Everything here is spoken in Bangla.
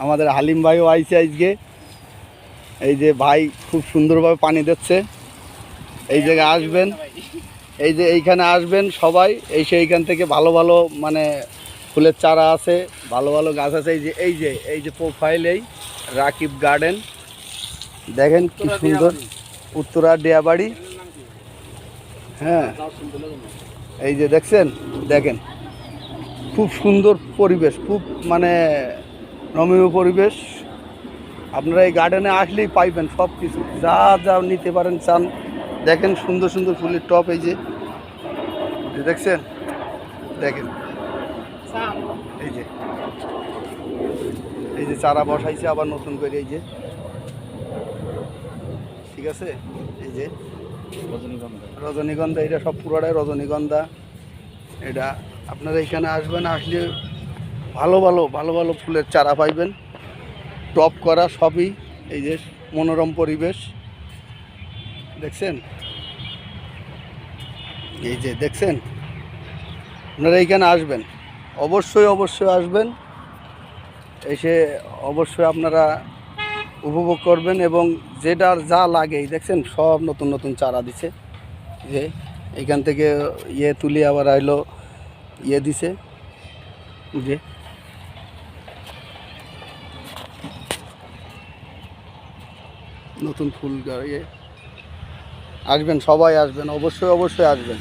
আমাদের হালিম ভাইও আইছে আজকে। এই যে ভাই খুব সুন্দরভাবে পানি দিচ্ছে। এই জায়গায় আসবেন, এই যে এইখানে আসবেন সবাই, এইখান থেকে ভালো ভালো মানে ফুলের চারা আছে, ভালো ভালো গাছ আছে। এই যে প্রোফাইল এই রাকিব গার্ডেন, দেখেন কি সুন্দর, উত্তরা ডিয়াবাড়ি। হ্যাঁ, এই যে দেখছেন, দেখেন খুব সুন্দর পরিবেশ, খুব মানে রমণীয় পরিবেশ। আপনারা এই গার্ডেনে আসলেই পাইবেন সব কিছু, যা যা নিতে পারেন চান। দেখেন সুন্দর সুন্দর ফুলের টপ, এই যে দেখছেন, দেখেন এই যে চারা বসাইছে আবার নতুন করে, এই যে ঠিক আছে। এই যে রজনীগন্ধা, এটা সব পুরোটাই রজনীগন্ধা। এটা আপনারা এখানে আসবেন, আসলে ভালো ভালো ভালো ভালো ফুলের চারা পাইবেন, টপ করা সবই। এই যে মনোরম পরিবেশ দেখছেন, এই যে দেখছেন। আপনারা এইখানে আসবেন, অবশ্যই অবশ্যই আসবেন, এসে অবশ্যই আপনারা উপভোগ করবেন। এবং যেটার যা লাগে, দেখছেন সব নতুন নতুন চারা দিছে। যে এইখান থেকে তুলে আবার আইলো দিছে, যে নতুন ফুল আসবেন, সবাই আসবেন, অবশ্যই অবশ্যই আসবেন।